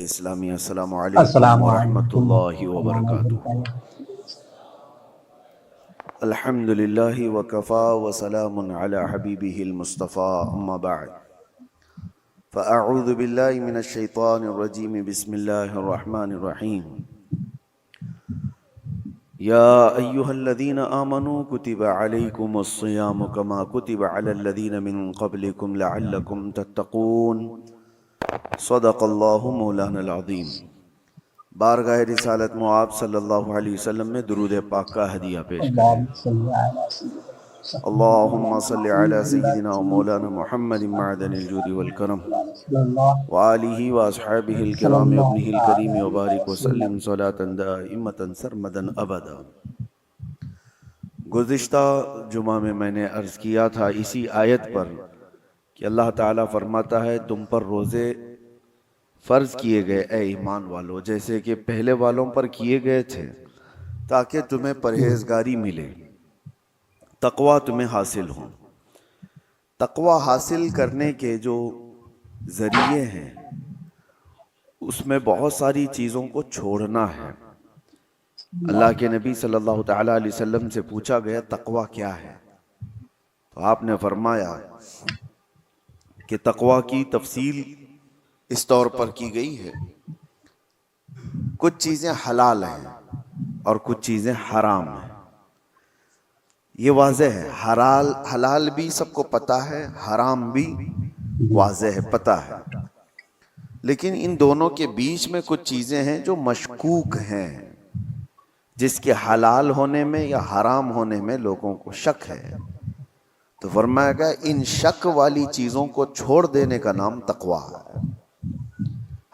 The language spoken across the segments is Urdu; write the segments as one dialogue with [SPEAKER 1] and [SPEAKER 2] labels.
[SPEAKER 1] اسلامی السلام علیکم
[SPEAKER 2] السلام
[SPEAKER 1] ورحمۃ
[SPEAKER 2] علیکم
[SPEAKER 1] اللہ
[SPEAKER 2] ورحمۃ اللہ
[SPEAKER 1] وبرکاتہ۔
[SPEAKER 2] وبرکاتہ۔
[SPEAKER 1] الحمد للہ وکفا وسلام علی حبیبہ المصطفیٰ اما بعد فاعوذ باللہ من الشیطان الرجیم بسم اللہ الرحمن الرحیم۔ یا ایہا الذین آمنوا کتب علیکم الصیام کما کتب علی الذین من قبلکم لعلکم تتقون۔ صدق اللہ مولانا العظیم۔ بارگاہ رسالت مآب صلی اللہ علیہ وسلم میں درود پاک کا ہدیہ پیش کریں۔
[SPEAKER 2] اللہم صلی علی سیدنا
[SPEAKER 1] اللہم صلی علی
[SPEAKER 2] محمد
[SPEAKER 1] سیدنا و مولانا محمد معدن الجود والکرم
[SPEAKER 2] رسول اللہ
[SPEAKER 1] وآلہ واصحابہ
[SPEAKER 2] صلی
[SPEAKER 1] الکرام
[SPEAKER 2] اللہ
[SPEAKER 1] ابنہ الکریم
[SPEAKER 2] علیہ
[SPEAKER 1] وبارک
[SPEAKER 2] وسلم۔
[SPEAKER 1] وسلم صلاة دائمة سرمدا ابدا۔ گزشتہ جمعہ میں نے عرض کیا تھا اسی آیت پر کہ اللہ تعالیٰ فرماتا ہے تم پر روزے فرض کیے گئے اے ایمان والو، جیسے کہ پہلے والوں پر کیے گئے تھے، تاکہ تمہیں پرہیزگاری ملے، تقوی تمہیں حاصل ہو۔ تقوی حاصل کرنے کے جو ذریعے ہیں اس میں بہت ساری چیزوں کو چھوڑنا ہے۔ اللہ کے نبی صلی اللہ تعالیٰ علیہ وسلم سے پوچھا گیا تقوی کیا ہے، تو آپ نے فرمایا کہ تقوی کی تفصیل اس طور پر کی گئی ہے، کچھ چیزیں حلال ہیں اور کچھ چیزیں حرام ہیں۔ یہ واضح ہے، حلال بھی سب کو پتہ ہے، حرام بھی واضح ہے، پتہ ہے، لیکن ان دونوں کے بیچ میں کچھ چیزیں ہیں جو مشکوک ہیں، جس کے حلال ہونے میں یا حرام ہونے میں لوگوں کو شک ہے۔ تو فرمایا گیا ان شک والی چیزوں کو چھوڑ دینے کا نام تقوی ہے۔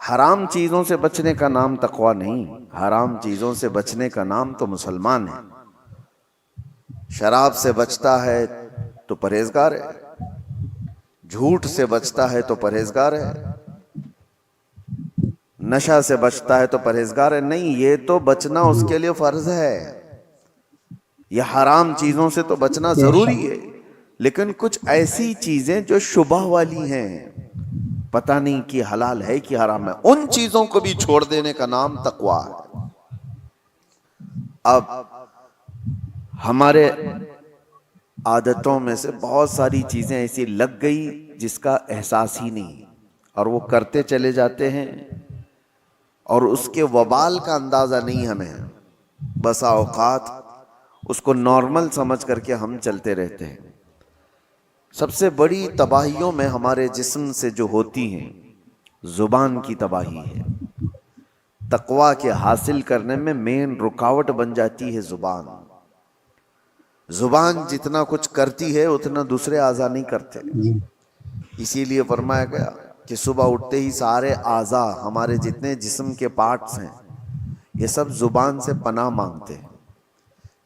[SPEAKER 1] حرام چیزوں سے بچنے کا نام تقوی نہیں، حرام چیزوں سے بچنے کا نام تو مسلمان ہے۔ شراب سے بچتا ہے تو پرہیزگار ہے، جھوٹ سے بچتا ہے تو پرہیزگار ہے، نشہ سے بچتا ہے تو پرہیزگار ہے۔ نہیں، یہ تو بچنا اس کے لیے فرض ہے، یہ حرام چیزوں سے تو بچنا ضروری ہے، لیکن کچھ ایسی چیزیں جو شبہ والی ہیں، پتہ نہیں کہ حلال ہے کہ حرام ہے، ان چیزوں کو بھی چھوڑ دینے کا نام تقوی ہے۔ اب ہمارے عادتوں میں سے بہت ساری چیزیں ایسی لگ گئی جس کا احساس ہی نہیں، اور وہ کرتے چلے جاتے ہیں اور اس کے وبال کا اندازہ نہیں ہمیں، بسا اوقات اس کو نارمل سمجھ کر کے ہم چلتے رہتے ہیں۔ سب سے بڑی تباہیوں میں ہمارے جسم سے جو ہوتی ہیں، زبان کی تباہی ہے۔ تقوی کے حاصل کرنے میں مین رکاوٹ بن جاتی ہے زبان۔ زبان جتنا کچھ کرتی ہے اتنا دوسرے اعضاء نہیں کرتے، اسی لیے فرمایا گیا کہ صبح اٹھتے ہی سارے اعضاء، ہمارے جتنے جسم کے پارٹس ہیں، یہ سب زبان سے پناہ مانگتے ہیں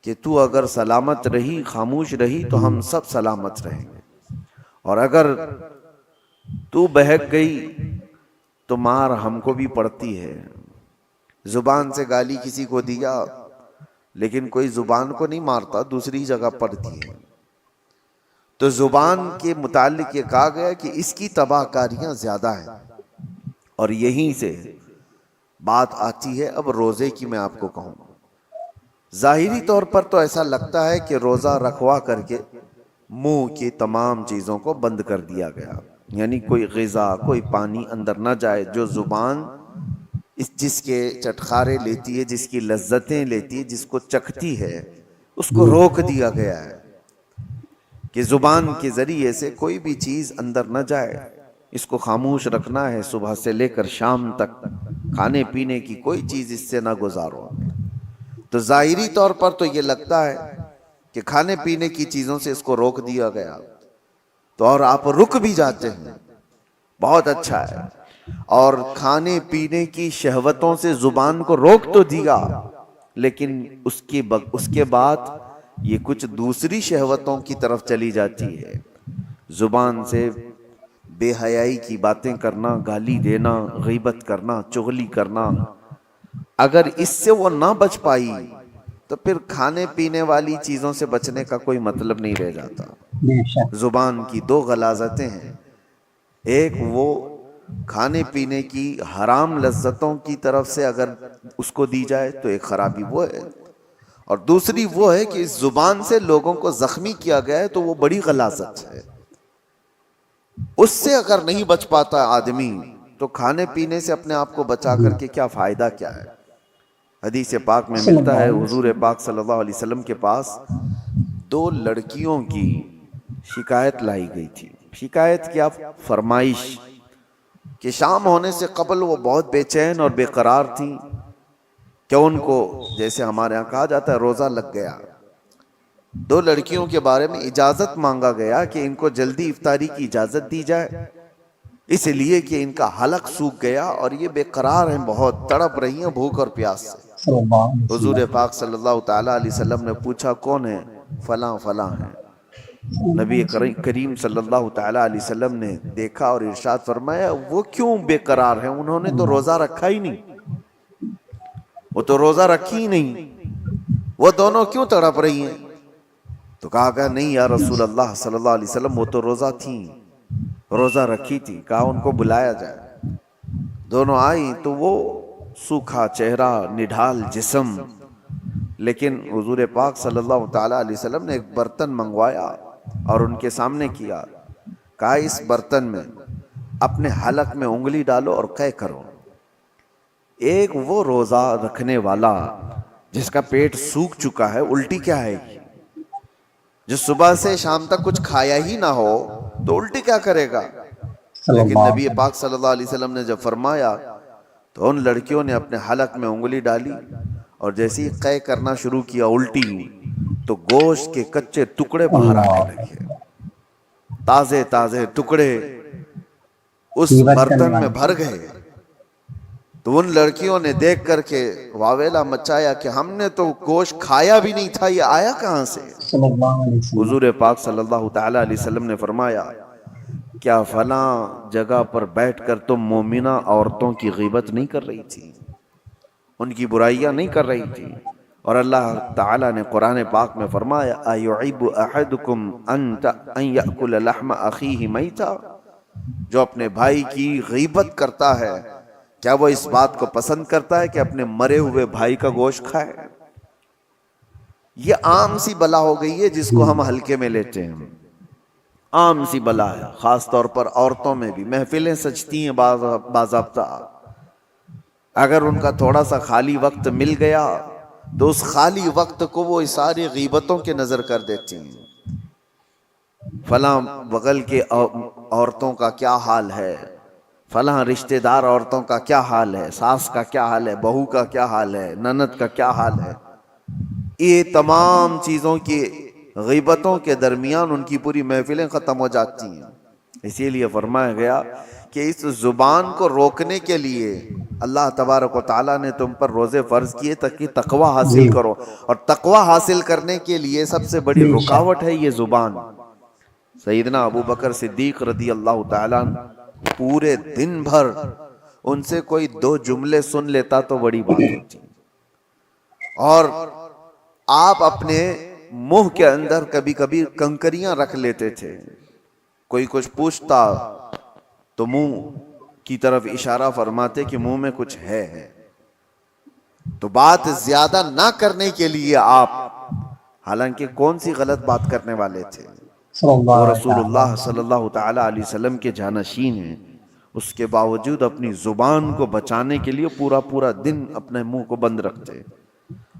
[SPEAKER 1] کہ تو اگر سلامت رہی، خاموش رہی تو ہم سب سلامت رہیں گے، اور اگر تو بہک گئی تو مار ہم کو بھی پڑتی ہے۔ زبان سے گالی کسی کو دیا لیکن کوئی زبان کو نہیں مارتا، دوسری جگہ پڑتی ہے۔ تو زبان کے متعلق یہ کہا گیا کہ اس کی تباہ کاریاں زیادہ ہیں، اور یہیں سے بات آتی ہے اب روزے کی۔ میں آپ کو کہوں، ظاہری طور پر تو ایسا لگتا ہے کہ روزہ رکھوا کر کے منہ کی تمام چیزوں کو بند کر دیا گیا، یعنی کوئی غذا، کوئی پانی اندر نہ جائے۔ جو زبان جس کے چٹخارے لیتی ہے، جس کی لذتیں لیتی ہے، جس کو چکھتی ہے، اس کو روک دیا گیا ہے کہ زبان کے ذریعے سے کوئی بھی چیز اندر نہ جائے، اس کو خاموش رکھنا ہے۔ صبح سے لے کر شام تک کھانے پینے کی کوئی چیز اس سے نہ گزارو۔ تو ظاہری طور پر تو یہ لگتا ہے کہ کھانے پینے کی چیزوں سے اس کو روک دیا گیا، تو اور آپ رک بھی جاتے ہیں، بہت اچھا ہے۔ اور کھانے پینے کی شہوتوں سے زبان کو روک تو دیا، لیکن اس کے بعد یہ کچھ دوسری شہوتوں کی طرف چلی جاتی ہے۔ زبان سے بے حیائی کی باتیں کرنا، گالی دینا، غیبت کرنا، چغلی کرنا، اگر اس سے وہ نہ بچ پائی تو پھر کھانے پینے والی چیزوں سے بچنے کا کوئی مطلب نہیں رہ جاتا۔
[SPEAKER 2] بے شک۔
[SPEAKER 1] زبان کی دو غلاظتیں ہیں، ایک وہ کھانے پینے کی حرام لذتوں کی طرف سے اگر اس کو دی جائے تو ایک خرابی وہ ہے، اور دوسری وہ ہے کہ اس زبان سے لوگوں کو زخمی کیا گیا ہے تو وہ بڑی غلاظت ہے۔ اس سے اگر نہیں بچ پاتا آدمی تو کھانے پینے سے اپنے آپ کو بچا کر کے کیا فائدہ کیا ہے؟ حدیث پاک میں
[SPEAKER 2] صلی
[SPEAKER 1] ملتا
[SPEAKER 2] اللہ
[SPEAKER 1] ہے
[SPEAKER 2] علیہ
[SPEAKER 1] حضور
[SPEAKER 2] وسلم.
[SPEAKER 1] پاک صلی اللہ علیہ وسلم کے پاس 2 لڑکیوں کی شکایت لائی گئی تھی۔ شکایت کیا؟ فرمائش کہ شام ہونے سے قبل وہ بہت بے چین اور بے قرار تھیں کہ ان کو جیسے ہمارے ہاں کہا جاتا ہے روزہ لگ گیا۔ 2 لڑکیوں کے بارے میں اجازت مانگا گیا کہ ان کو جلدی افطاری کی اجازت دی جائے، اس لیے کہ ان کا حلق سوکھ گیا اور یہ بے قرار ہیں، بہت تڑپ رہی ہیں بھوک اور پیاس سے۔
[SPEAKER 2] صلی اللہ علیہ
[SPEAKER 1] حضور
[SPEAKER 2] وسلم.
[SPEAKER 1] پاک صلی اللہ تعالی علیہ وسلم نے پوچھا کون ہے؟ فلاں فلاں ہیں۔ نبی کریم صلی اللہ تعالی علیہ وسلم نے دیکھا اور ارشاد فرمایا وہ کیوں بے قرار ہیں؟ انہوں نے تو روزہ رکھا ہی نہیں، وہ تو روزہ رکھی ہی نہیں، وہ دونوں کیوں تڑپ رہی ہیں؟ تو کہا کہ نہیں یا رسول اللہ صلی اللہ علیہ وسلم وہ تو روزہ تھیں، روزہ رکھی تھی۔ کہا ان کو بلایا جائے۔ دونوں آئی تو وہ سوکھا چہرہ، نڈھال جسم، لیکن حضور پاک صلی اللہ تعالی علیہ وسلم نے ایک برتن منگوایا اور ان کے سامنے کیا، کہا اس برتن میں اپنے حلق میں انگلی ڈالو اور قے کرو۔ ایک وہ روزہ رکھنے والا جس کا پیٹ سوکھ چکا ہے، الٹی کیا ہے، جو صبح سے شام تک کچھ کھایا ہی نہ ہو تو الٹی کیا کرے گا؟
[SPEAKER 2] صلی
[SPEAKER 1] لیکن
[SPEAKER 2] اللہ
[SPEAKER 1] نبی
[SPEAKER 2] علیہ
[SPEAKER 1] پاک صلی اللہ علیہ وسلم نے جب فرمایا تو ان لڑکیوں نے اپنے حلق میں انگلی ڈالی اور جیسے ہی قے کرنا شروع کیا الٹی تو گوشت کے کچے ٹکڑے باہر آنے لگے، تازے تازے ٹکڑے اس برتن میں بھر گئے۔ تو ان لڑکیوں نے دیکھ کر کے واویلا مچایا کہ ہم نے تو گوشت کھایا بھی نہیں تھا، یہ آیا کہاں سے؟
[SPEAKER 2] صلی اللہ علیہ وسلم.
[SPEAKER 1] حضور پاک صلی اللہ تعالی علیہ وسلم نے فرمایا کیا فلاں جگہ پر بیٹھ کر تم مومنہ عورتوں کی غیبت نہیں کر رہی تھی، ان کی برائیاں نہیں کر رہی تھی؟ اور اللہ تعالیٰ نے قرآن پاک میں فرمایا أَيُعِبُ أَحَدُكُمْ أَن يَأْكُلَ لَحْمَ أَخِيهِ مَيْتًا، جو اپنے بھائی کی غیبت کرتا ہے کیا وہ اس بات کو پسند کرتا ہے کہ اپنے مرے ہوئے بھائی کا گوشت کھائے؟ یہ عام سی بلا ہو گئی ہے جس کو ہم ہلکے میں لیتے ہیں، عام سی بلا ہے، خاص طور پر عورتوں میں بھی۔ محفلیں سجتی ہیں باضابطہ، اگر ان کا تھوڑا سا خالی وقت مل گیا تو اس خالی وقت کو وہ ساری غیبتوں کے نظر کر دیتی ہیں۔ فلاں بغل کے عورتوں کا کیا حال ہے، فلاں رشتہ دار عورتوں کا کیا حال ہے، ساس کا کیا حال ہے، بہو کا کیا حال ہے، نند کا کیا حال ہے۔ یہ تمام چیزوں کی غیبتوں کے درمیان ان کی پوری محفلیں ختم ہو جاتی ہیں۔ اسی لیے فرمایا گیا کہ اس زبان کو روکنے کے لیے اللہ تبارک و تعالیٰ نے تم پر روزے فرض کیے تاکہ تقوی حاصل کرو، اور تقوی حاصل کرنے کے لیے سب سے بڑی رکاوٹ ہے یہ زبان۔ سیدنا ابو بکر صدیق رضی اللہ تعالیٰ عنہ پورے دن بھر ان سے کوئی 2 جملے سن لیتا تو بڑی بات ہوتی، اور آپ اپنے منہ کے اندر کبھی کبھی کنکریاں رکھ لیتے تھے، کوئی کچھ پوچھتا تو منہ کی طرف اشارہ فرماتے کہ منہ میں کچھ ہے۔ تو بات زیادہ نہ کرنے کے لیے آپ، حالانکہ کون سی غلط بات کرنے والے تھے، وہ رسول اللہ صلی اللہ تعالی علیہ وسلم کے جانشین ہیں، اس کے باوجود اپنی زبان کو بچانے کے لیے پورا پورا دن اپنے منہ کو بند رکھتے۔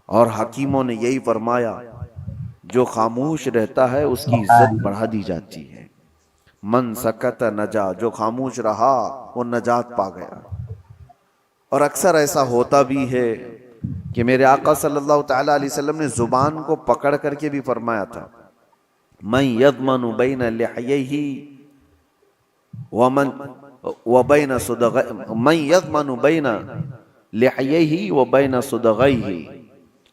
[SPEAKER 1] اور حکیموں نے یہی فرمایا جو خاموش رہتا ہے اس کی عزت بڑھا دی جاتی ہے، من سکت نجا، جو خاموش رہا وہ نجات پا گیا۔ اور اکثر ایسا ہوتا بھی ہے کہ میرے آقا صلی اللہ تعالی علیہ وسلم نے زبان کو پکڑ کر کے بھی فرمایا تھا من یضمن بین لحییہ وبین صدغیہ، من یضمن بین لحییہ وبین صدغیہ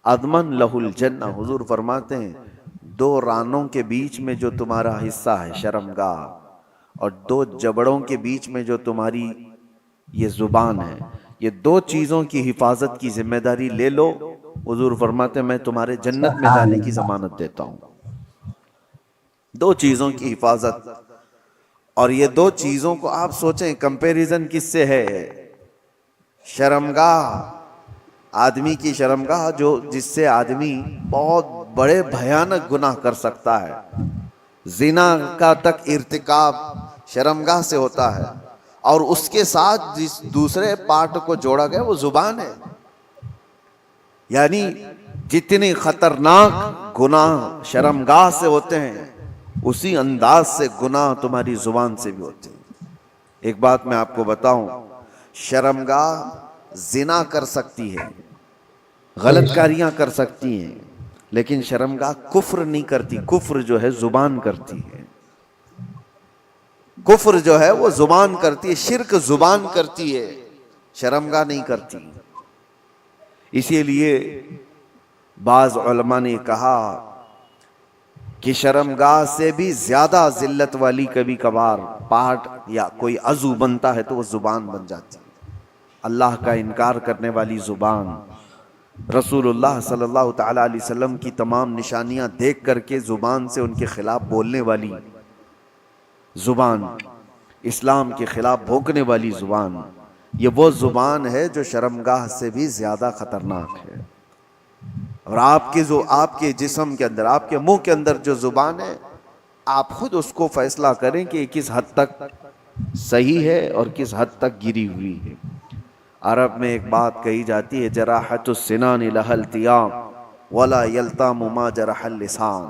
[SPEAKER 1] اضمن لہ الجنہ۔ حضور فرماتے ہیں 2 رانوں کے بیچ میں جو تمہارا حصہ ہے شرمگاہ، اور 2 جبڑوں کے بیچ میں جو تمہاری یہ زبان ہے، یہ 2 چیزوں کی حفاظت کی ذمہ داری لے لو، حضور فرماتے ہیں میں تمہارے جنت میں جانے کی ضمانت دیتا ہوں۔ 2 چیزوں کی حفاظت، اور یہ دو چیزوں کو آپ سوچیں کمپیریزن کس سے ہے؟ شرمگاہ، آدمی کی شرمگاہ جس سے آدمی بہت بڑے بھیانک گناہ کر سکتا ہے، زنا کا تک ارتکاب شرمگاہ سے ہوتا ہے، اور اس کے ساتھ جس دوسرے پارٹ کو جوڑا گیا وہ زبان ہے. یعنی جتنے خطرناک گناہ شرمگاہ سے ہوتے ہیں اسی انداز سے گناہ تمہاری زبان سے بھی ہوتے ہیں. ایک بات میں آپ کو بتاؤں، شرمگاہ زنا کر سکتی ہے، غلط کاریاں کر سکتی ہیں، لیکن شرمگاہ کفر نہیں کرتی. کفر جو ہے زبان کرتی ہے، کفر جو ہے وہ زبان کرتی ہے، شرک زبان کرتی ہے، شرمگاہ نہیں کرتی. اسی لیے بعض علماء نے کہا کہ شرمگاہ سے بھی زیادہ ذلت والی کبھی کبھار پارٹ یا کوئی عضو بنتا ہے تو وہ زبان بن جاتی ہے. اللہ کا انکار کرنے والی زبان، رسول اللہ صلی اللہ تعالی علیہ وسلم کی تمام نشانیاں دیکھ کر کے زبان سے ان کے خلاف بولنے والی زبان، اسلام کے خلاف بھونکنے والی زبان، یہ وہ زبان ہے جو شرمگاہ سے بھی زیادہ خطرناک ہے. اور آپ کے جسم کے اندر، آپ کے منہ کے اندر جو زبان ہے، آپ خود اس کو فیصلہ کریں کہ کس حد تک صحیح ہے اور کس حد تک گری ہوئی ہے. عرب میں ایک بات کہی جاتی ہے، جراحت السنان لها التیام ولا یلتام ما جرح اللسان.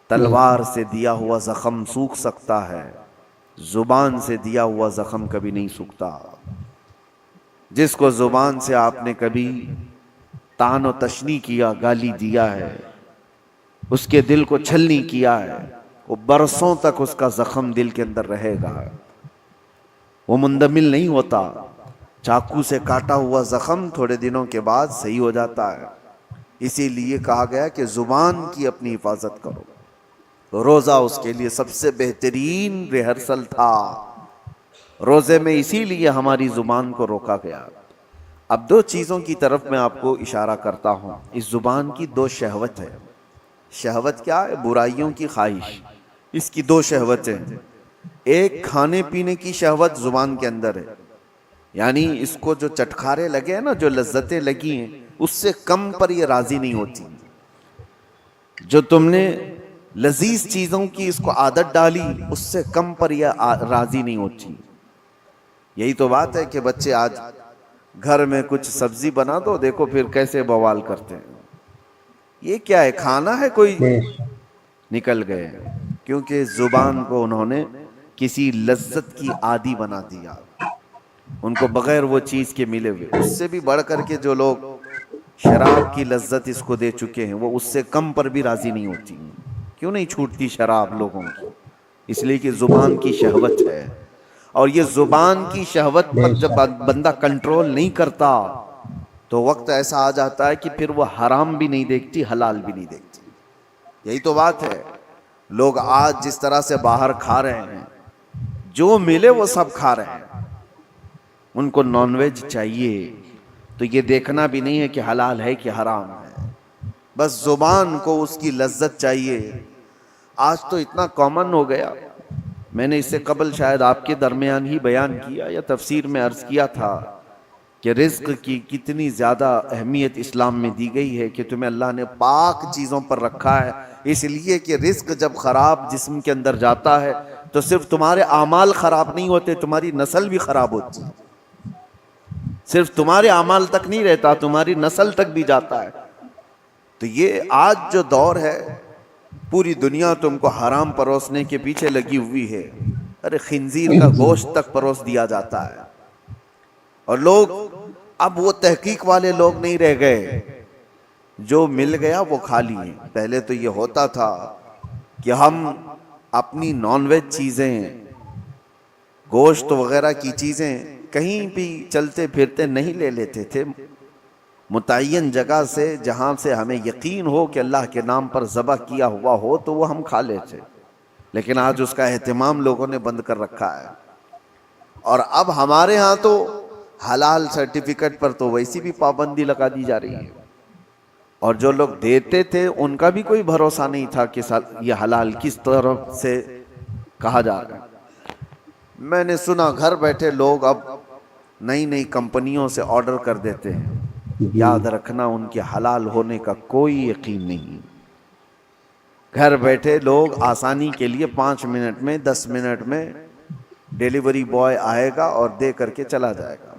[SPEAKER 1] تلوار سے دیا ہوا زخم سوکھ سکتا ہے، زبان سے دیا ہوا زخم کبھی نہیں سوکھتا. جس کو زبان سے آپ نے کبھی طعن و تشنیع کیا، گالی دیا ہے، اس کے دل کو چھلنی کیا ہے، وہ برسوں تک اس کا زخم دل کے اندر رہے گا، وہ مندمل نہیں ہوتا. چاقو سے کاٹا ہوا زخم تھوڑے دنوں کے بعد صحیح ہو جاتا ہے. اسی لیے کہا گیا کہ زبان کی اپنی حفاظت کرو. روزہ اس کے لیے سب سے بہترین ریہرسل تھا. روزے میں اسی لیے ہماری زبان کو روکا گیا. اب دو چیزوں کی طرف میں آپ کو اشارہ کرتا ہوں. اس زبان کی دو شہوت ہے. شہوت کیا ہے؟ برائیوں کی خواہش. اس کی دو شہوتیں، ایک کھانے پینے کی شہوت زبان کے اندر ہے، یعنی اس کو جو چٹکارے لگے ہیں نا، جو لذتیں لگی ہیں، اس سے کم پر یہ راضی نہیں ہوتی. جو تم نے لذیذ چیزوں کی اس کو عادت ڈالی، اس سے کم پر یہ راضی نہیں ہوتی. یہی تو بات ہے کہ بچے آج گھر میں کچھ سبزی بنا دو، دیکھو پھر کیسے بوال کرتے ہیں. یہ کیا ہے؟ کھانا ہے کوئی؟ نکل گئے. کیونکہ زبان کو انہوں نے کسی لذت کی عادی بنا دیا. ان کو بغیر وہ چیز کے ملے ہوئے. اس سے بھی بڑھ کر کے جو لوگ شراب کی لذت اس کو دے چکے ہیں، وہ اس سے کم پر بھی راضی نہیں ہوتی. کیوں نہیں چھوٹتی شراب لوگوں کی؟ اس لیے کہ زبان کی شہوت ہے. اور یہ زبان کی شہوت پر جب بندہ کنٹرول نہیں کرتا تو وقت ایسا آ جاتا ہے کہ پھر وہ حرام بھی نہیں دیکھتی، حلال بھی نہیں دیکھتی. یہی تو بات ہے. لوگ آج جس طرح سے باہر کھا رہے ہیں، جو ملے وہ سب کھا رہے ہیں. ان کو نان ویج چاہیے تو یہ دیکھنا بھی نہیں ہے کہ حلال ہے کہ حرام ہے، بس زبان کو اس کی لذت چاہیے. آج تو اتنا کامن ہو گیا. میں نے اس سے قبل شاید آپ کے درمیان ہی بیان کیا یا تفسیر میں عرض کیا تھا کہ رزق کی کتنی زیادہ اہمیت اسلام میں دی گئی ہے، کہ تمہیں اللہ نے پاک چیزوں پر رکھا ہے. اس لیے کہ رزق جب خراب جسم کے اندر جاتا ہے تو صرف تمہارے اعمال خراب نہیں ہوتے، تمہاری نسل بھی خراب ہوتی ہے. صرف تمہارے اعمال تک نہیں رہتا، تمہاری نسل تک بھی جاتا ہے. تو یہ آج جو دور ہے، پوری دنیا تم کو حرام پروسنے کے پیچھے لگی ہوئی ہے. ارے خنزیر کا گوشت تک پروس دیا جاتا ہے. اور لوگ اب وہ تحقیق والے لوگ نہیں رہ گئے، جو مل گیا وہ کھا لیے. پہلے تو یہ ہوتا تھا کہ ہم اپنی نان ویج چیزیں، گوشت وغیرہ کی چیزیں کہیں بھی چلتے پھرتے نہیں لے لیتے تھے. متعین جگہ سے جہاں سے ہمیں یقین ہو کہ اللہ کے نام پر ذبح کیا ہوا ہو تو وہ ہم کھا لیتے. لیکن آج اس کا اہتمام لوگوں نے بند کر رکھا ہے. اور اب ہمارے ہاں تو حلال سرٹیفکیٹ پر تو ویسی بھی پابندی لگا دی جا رہی ہے. اور جو لوگ دیتے تھے ان کا بھی کوئی بھروسہ نہیں تھا کہ یہ حلال کس طرف سے کہا جا رہا ہے. میں نے سنا گھر بیٹھے لوگ اب نئی نئی کمپنیوں سے آرڈر کر دیتے ہیں. یاد رکھنا ان کے حلال ہونے کا کوئی یقین نہیں. گھر بیٹھے لوگ آسانی کے لیے 5 منٹ میں 10 منٹ میں ڈیلیوری بوائے آئے گا اور دے کر کے چلا جائے گا.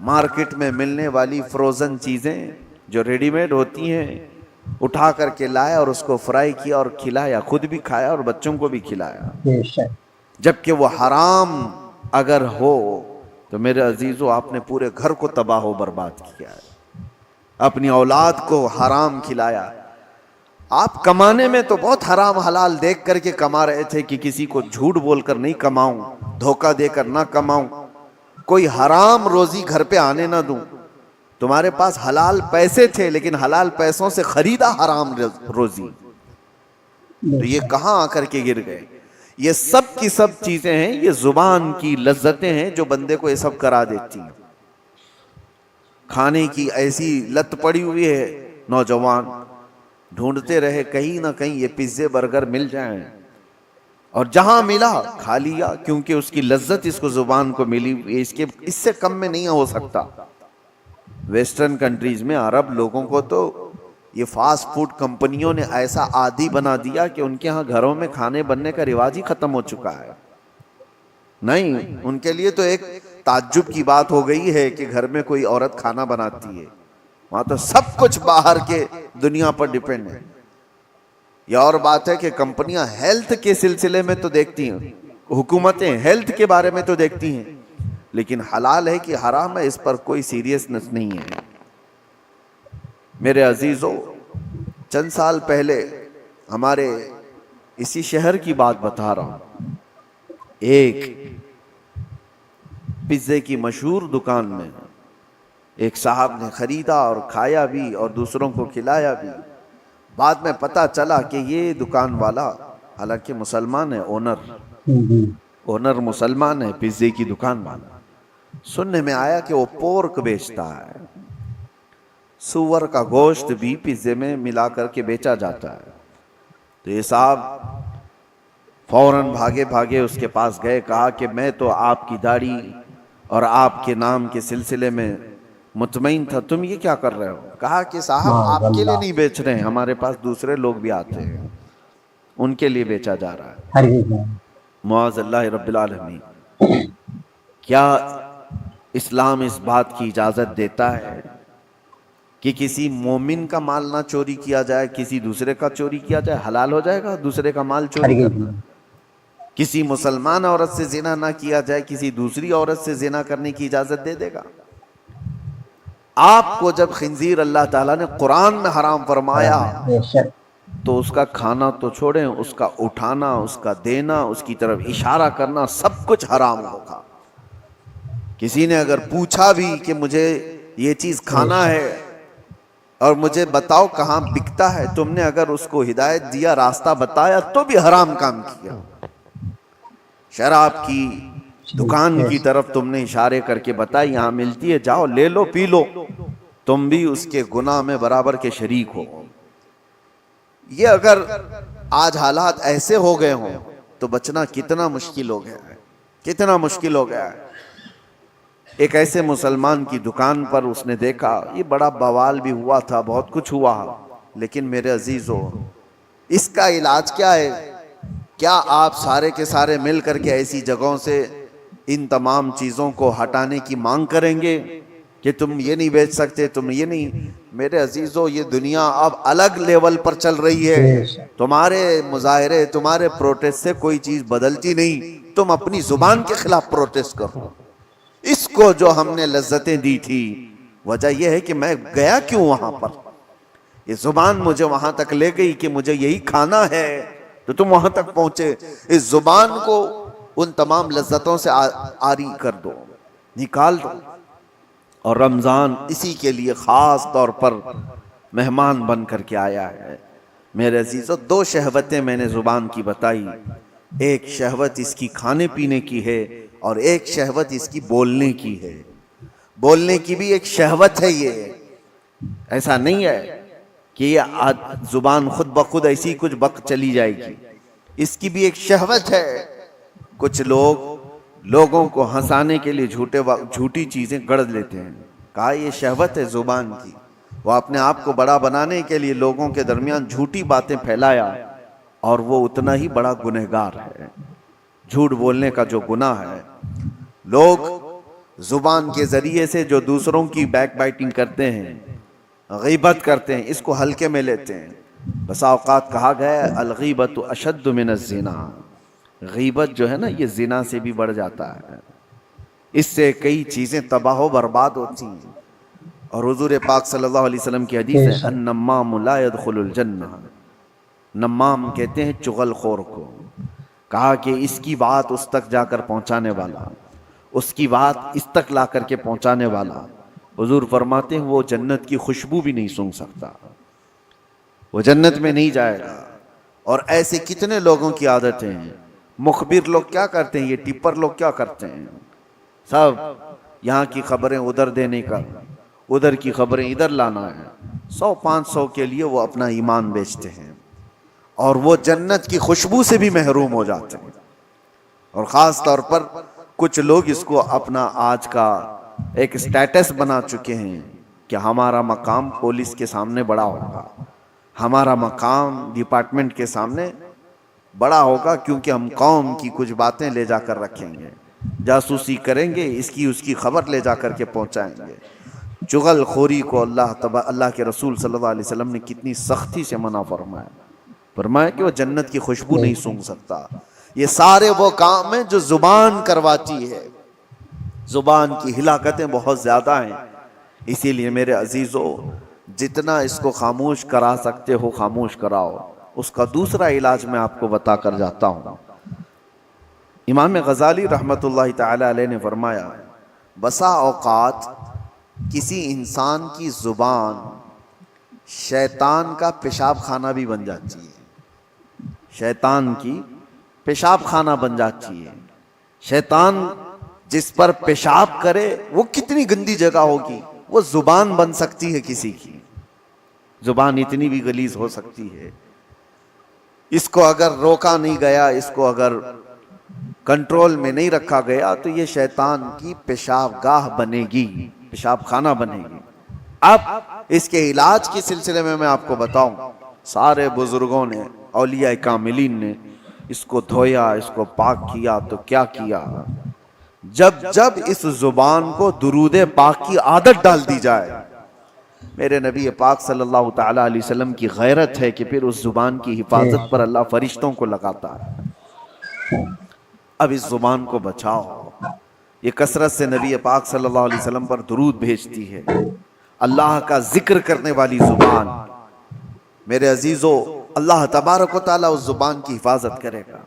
[SPEAKER 1] مارکیٹ میں ملنے والی فروزن چیزیں جو ریڈی میڈ ہوتی ہیں اٹھا کر کے لایا اور اس کو فرائی کیا اور کھلایا, خود بھی کھایا اور بچوں کو بھی کھلایا,
[SPEAKER 2] بے شک
[SPEAKER 1] جبکہ وہ حرام اگر ہو تو میرے عزیزو آپ نے پورے گھر کو تباہ و برباد کیا ہے. اپنی اولاد کو حرام کھلایا. آپ کمانے میں تو بہت حرام حلال دیکھ کر کے کما رہے تھے کہ کسی کو جھوٹ بول کر نہیں کماؤں, دھوکہ دے کر نہ کماؤں, کوئی حرام روزی گھر پہ آنے نہ دوں. تمہارے پاس حلال پیسے تھے لیکن حلال پیسوں سے خریدا حرام روزی, تو یہ کہاں آ کر کے گر گئے. یہ سب کی سب چیزیں ہیں, یہ زبان کی لذتیں ہیں جو بندے کو یہ سب کرا دیتی ہیں. کھانے کی ایسی لت پڑی ہوئی ہے, نوجوان ڈھونڈتے رہے کہیں نہ کہیں یہ پیزے برگر مل جائیں, اور جہاں ملا کھا لیا کیونکہ اس کی لذت اس کو زبان کو ملی. اس سے کم میں نہیں ہو سکتا. ویسٹرن کنٹریز میں عرب لوگوں کو تو یہ فاسٹ فوڈ کمپنیوں نے ایسا عادی بنا دیا کہ ان کے ہاں گھروں میں کھانے بننے کا رواج ہی ختم ہو چکا ہے. نہیں, ان کے لیے تو ایک تعجب کی بات ہو گئی ہے کہ گھر میں کوئی عورت کھانا بناتی ہے. وہاں تو سب کچھ باہر کے دنیا پر ڈیپینڈ ہے. یہ اور بات ہے کہ کمپنیاں ہیلتھ کے سلسلے میں تو دیکھتی ہیں, حکومتیں ہیلتھ کے بارے میں تو دیکھتی ہیں, لیکن حلال ہے کہ حرام ہے اس پر کوئی سیریسنس نہیں ہے. میرے عزیزو, چند سال پہلے ہمارے اسی شہر کی بات بتا رہا ہوں, ایک پیزے کی مشہور دکان میں ایک صاحب نے خریدا اور کھایا بھی اور دوسروں کو کھلایا بھی. بعد میں پتا چلا کہ یہ دکان والا حالانکہ مسلمان ہے, اونر مسلمان ہے, پیزے کی دکان والا. سننے میں آیا کہ وہ پورک بیچتا ہے, سور کا گوشت بھی پیزے میں ملا کر کے بیچا جاتا ہے. تو یہ صاحب فوراً بھاگے بھاگے اس کے پاس گئے, کہا کہ میں تو آپ کی داڑھی اور آپ کے نام کے سلسلے میں مطمئن تھا, تم یہ کیا کر رہے ہو؟ کہا کہ صاحب آپ کے لیے نہیں بیچ رہے ہیں, ہمارے پاس دوسرے لوگ بھی آتے ہیں, ان کے لیے بیچا جا رہا ہے. معاذ اللہ رب العالمین. کیا اسلام اس بات کی اجازت دیتا ہے کہ کسی مومن کا مال نہ چوری کیا جائے, کسی دوسرے کا چوری کیا جائے؟ حلال ہو جائے گا دوسرے کا مال چوری کرنا. کسی مسلمان عورت سے زنا نہ کیا جائے, کسی دوسری عورت سے زنا کرنے کی اجازت دے دے گا؟ آپ کو جب خنزیر اللہ تعالیٰ نے قرآن میں حرام فرمایا تو اس کا کھانا تو چھوڑیں, اس کا اٹھانا, اس کا دینا, اس کی طرف اشارہ کرنا, سب کچھ حرام ہوگا. کسی نے اگر پوچھا بھی کہ مجھے یہ چیز کھانا ہے اور مجھے بتاؤ کہاں بکتا ہے, تم نے اگر اس کو ہدایت دیا, راستہ بتایا, تو بھی حرام کام کیا. شراب کی دکان کی طرف تم نے اشارے کر کے بتائی یہاں ملتی ہے, جاؤ لے لو پی لو, تم بھی اس کے گناہ میں برابر کے شریک ہو. یہ اگر آج حالات ایسے ہو گئے ہوں تو بچنا کتنا مشکل ہو گیا ہے, کتنا مشکل ہو گیا ہے. ایک ایسے مسلمان کی دکان پر اس نے دیکھا, یہ بڑا بوال بھی ہوا تھا, بہت کچھ ہوا, لیکن میرے عزیزو اس کا علاج کیا ہے؟ کیا آپ سارے کے سارے مل کر کے ایسی جگہوں سے ان تمام چیزوں کو ہٹانے کی مانگ کریں گے کہ تم یہ نہیں بیچ سکتے, تم یہ نہیں؟ میرے عزیزو یہ دنیا اب الگ لیول پر چل رہی ہے. تمہارے مظاہرے, تمہارے پروٹیسٹ سے کوئی چیز بدلتی نہیں. تم اپنی زبان کے خلاف پروٹیسٹ کرو. اس کو جو ہم نے لذتیں دی تھی, وجہ یہ ہے کہ میں گیا کیوں وہاں پر, یہ زبان مجھے وہاں تک لے گئی کہ مجھے یہی کھانا ہے, تو تم وہاں تک پہنچے. اس زبان کو ان تمام لذتوں سے عاری کر دو, نکال دو. اور رمضان اسی کے لیے خاص طور پر مہمان بن کر کے آیا ہے. میرے عزیزو 2 شہوتیں میں نے زبان کی بتائی, ایک شہوت اس کی کھانے پینے کی ہے اور ایک شہوت اس کی بولنے کی ہے. بولنے کی بھی ایک شہوت ہے. یہ ایسا نہیں ہے کہ یہ زبان خود بخود ایسی کچھ بک چلی جائے گی, اس کی بھی ایک شہوت ہے. کچھ لوگ لوگوں کو ہنسانے کے لیے جھوٹی چیزیں گڑھ لیتے ہیں. کہا یہ شہوت ہے زبان کی. وہ اپنے آپ کو بڑا بنانے کے لیے لوگوں کے درمیان جھوٹی باتیں پھیلایا اور وہ اتنا ہی بڑا گنہگار ہے. جھوٹ بولنے کا جو گناہ ہے، لوگ زبان کے ذریعے سے جو دوسروں کی بیک بائٹنگ کرتے ہیں، غیبت کرتے ہیں، اس کو ہلکے میں لیتے ہیں. بسا اوقات کہا گیا ہے الغیبت اشد من الزنا. غیبت جو ہے نا یہ زنا سے بھی بڑھ جاتا ہے. اس سے کئی چیزیں تباہ و برباد ہوتی ہیں. اور حضور پاک صلی اللہ علیہ وسلم کی حدیث ہے النمام لا يدخل الجنہ. نمام کہتے ہیں چغل خور کو. کہا کہ اس کی بات اس تک جا کر پہنچانے والا، اس کی بات اس تک لا کر کے پہنچانے والا، حضور فرماتے ہیں وہ جنت کی خوشبو بھی نہیں سونگھ سکتا، وہ جنت میں نہیں جائے گا. اور ایسے کتنے لوگوں کی عادتیں ہیں. مخبر لوگ کیا کرتے ہیں، یہ ٹپر لوگ کیا کرتے ہیں، سب یہاں کی خبریں ادھر دینے کا، ادھر کی خبریں ادھر لانا ہے. 100-500 کے لیے وہ اپنا ایمان بیچتے ہیں اور وہ جنت کی خوشبو سے بھی محروم ہو جاتے ہیں. اور خاص طور پر کچھ لوگ اس کو اپنا آج کا ایک سٹیٹس بنا چکے ہیں کہ ہمارا مقام پولیس کے سامنے بڑا ہوگا، ہمارا مقام ڈپارٹمنٹ کے سامنے بڑا ہوگا، کیونکہ ہم قوم کی کچھ باتیں لے جا کر رکھیں گے، جاسوسی کریں گے، اس کی خبر لے جا کر کے پہنچائیں گے. چغل خوری کو اللہ کے رسول صلی اللہ علیہ وسلم نے کتنی سختی سے منع فرمایا کہ وہ جنت کی خوشبو نہیں سونگھ سکتا. یہ سارے وہ کام ہیں جو زبان کرواتی ہے. زبان کی ہلاکتیں بہت زیادہ ہیں. اسی لیے میرے عزیزو جتنا اس کو خاموش کرا سکتے ہو خاموش کراؤ. اس کا دوسرا علاج میں آپ کو بتا کر جاتا ہوں. امام غزالی رحمت اللہ تعالی علیہ نے فرمایا بسا اوقات کسی انسان کی زبان شیطان کا پیشاب خانہ بھی بن جاتی ہے. شیطان کی پیشاب خانہ بن جاتی ہے. شیطان جس پر پیشاب کرے وہ کتنی گندی جگہ ہوگی، وہ زبان بن سکتی ہے کسی کی. زبان اتنی بھی غلیظ ہو سکتی ہے. اس کو اگر روکا نہیں گیا، اس کو اگر کنٹرول میں نہیں رکھا گیا تو یہ شیطان کی پیشاب گاہ بنے گی، پیشاب خانہ بنے گی. اب اس کے علاج کے سلسلے میں آپ کو بتاؤں، سارے بزرگوں نے، اولیاء کاملین نے اس کو دھویا، اس کو پاک کیا. تو کیا کیا؟ جب اس زبان کو درود پاک کی عادت ڈال دی جائے، میرے نبی پاک صلی اللہ تعالی علیہ وسلم کی غیرت ہے کہ پھر اس زبان کی حفاظت پر اللہ فرشتوں کو لگاتا ہے. اب اس زبان کو بچاؤ. یہ کثرت سے نبی پاک صلی اللہ علیہ وسلم پر درود بھیجتی ہے. اللہ کا ذکر کرنے والی زبان، میرے عزیزو اللہ تبارک و تعالیٰ اس زبان کی حفاظت کرے گا.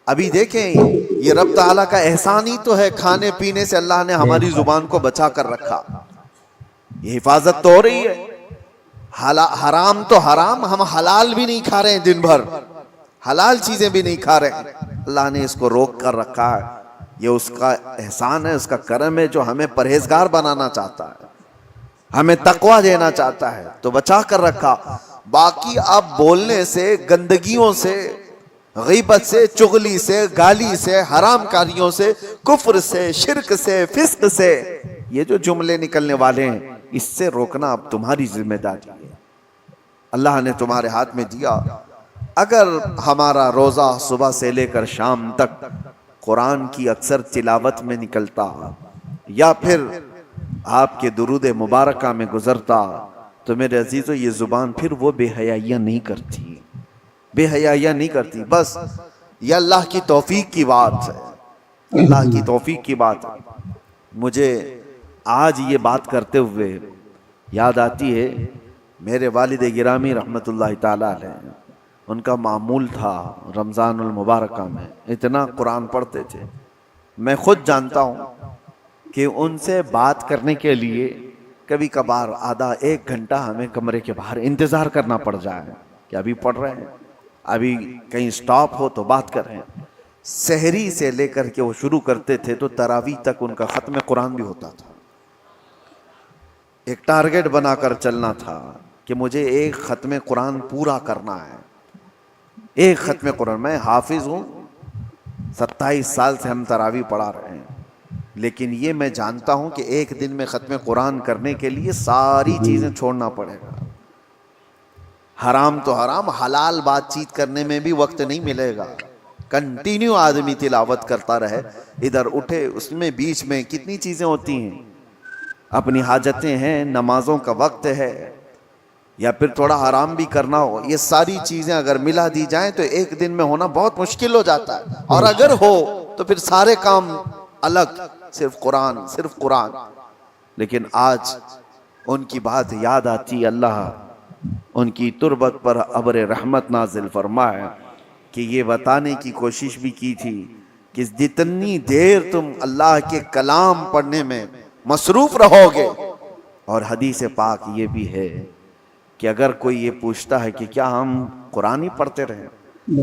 [SPEAKER 1] ابھی دیکھیں یہ رب تعالیٰ کا احسان ہی تو ہے، کھانے پینے سے اللہ نے ہماری زبان کو بچا کر رکھا. یہ حفاظت تو ہو رہی ہے. حرام تو حرام، ہم حلال بھی نہیں کھا رہے ہیں، دن بھر حلال چیزیں بھی نہیں کھا رہے ہیں. اللہ نے اس کو روک کر رکھا ہے. یہ اس کا احسان ہے، اس کا کرم ہے جو ہمیں پرہیزگار بنانا چاہتا ہے، ہمیں تقوی دینا چاہتا ہے، تو بچا کر رکھا. باقی اب بولنے سے، گندگیوں سے، غیبت سے، چغلی سے، گالی سے، حرام کاریوں سے، کفر سے، شرک سے، فسق سے، یہ جو جملے نکلنے والے ہیں اس سے روکنا اب تمہاری ذمہ داری ہے. اللہ نے تمہارے ہاتھ میں دیا. اگر ہمارا روزہ صبح سے لے کر شام تک قرآن کی اکثر تلاوت میں نکلتا یا پھر آپ کے درود مبارکہ میں گزرتا تو میرے عزیزو یہ زبان پھر وہ بے حیائیاں نہیں کرتی، بے حیائیاں نہیں کرتی. بس یہ اللہ کی توفیق کی بات ہے، اللہ کی توفیق کی بات ہے. مجھے آج یہ بات کرتے ہوئے یاد آتی ہے میرے والد گرامی رحمت اللہ تعالی علیہ، ان کا معمول تھا رمضان المبارکہ میں اتنا قرآن پڑھتے تھے. میں خود جانتا ہوں کہ ان سے بات کرنے کے لیے کبھی کبھار آدھا ایک گھنٹہ ہمیں کمرے کے باہر انتظار کرنا پڑ جائے کہ ابھی پڑھ رہے ہیں، ابھی کہیں سٹاپ ہو تو بات کر رہے ہیں. سحری سے لے کر کے وہ شروع کرتے تھے تو تراویح تک ان کا ختم قرآن بھی ہوتا تھا. ایک ٹارگٹ بنا کر چلنا تھا کہ مجھے ایک ختم قرآن پورا کرنا ہے. ایک ختم قرآن، میں حافظ ہوں 27 سال سے ہم تراویح پڑھا رہے ہیں، لیکن یہ میں جانتا ہوں کہ ایک دن میں ختم قرآن کرنے کے لیے ساری چیزیں چھوڑنا پڑے گا۔ حرام تو حرام، حلال بات چیت کرنے میں بھی وقت نہیں ملے گا۔ کنٹینیو آدمی تلاوت کرتا رہے، ادھر اٹھے، اس میں بیچ میں کتنی چیزیں ہوتی ہیں، اپنی حاجتیں ہیں، نمازوں کا وقت ہے، یا پھر تھوڑا آرام بھی کرنا ہو، یہ ساری چیزیں اگر ملا دی جائیں تو ایک دن میں ہونا بہت مشکل ہو جاتا ہے، اور اگر ہو تو پھر سارے کام الگ، صرف قرآن، صرف قرآن۔ لیکن آج ان کی بات یاد آتی، اللہ ان کی تربت پر ابر رحمت نازل فرمائے کہ یہ بتانے کی کوشش بھی کی تھی کہ جتنی دیر تم اللہ کے کلام پڑھنے میں مصروف رہو گے، اور حدیث پاک یہ بھی ہے کہ اگر کوئی یہ پوچھتا ہے کہ کیا ہم قرآن ہی پڑھتے رہیں،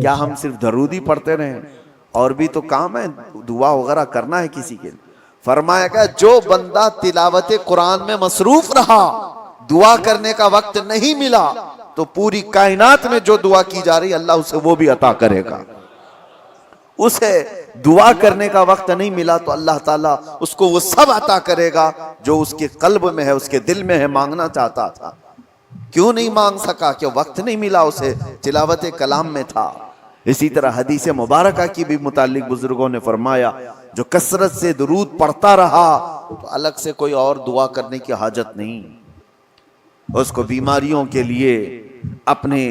[SPEAKER 1] کیا ہم صرف درود ہی پڑھتے رہیں، اور بھی تو کام ہے، دعا وغیرہ کرنا ہے کسی کے لیے، فرمایا کہ جو بندہ تلاوت قرآن میں مصروف رہا، دعا کرنے کا وقت نہیں ملا، تو پوری کائنات میں جو دعا کی جا رہی اللہ اسے وہ بھی عطا کرے گا۔ اسے دعا کرنے کا وقت نہیں ملا تو اللہ تعالیٰ اس کو وہ سب عطا کرے گا جو اس کے قلب میں ہے، اس کے دل میں ہے، مانگنا چاہتا تھا۔ کیوں نہیں مانگ سکا؟ کہ وقت نہیں ملا اسے، تلاوت کلام میں تھا۔ اسی طرح حدیث مبارکہ کی بھی متعلق بزرگوں نے فرمایا جو کثرت سے درود پڑھتا رہا تو الگ سے کوئی اور دعا کرنے کی حاجت نہیں، اس کو بیماریوں کے لیے، اپنے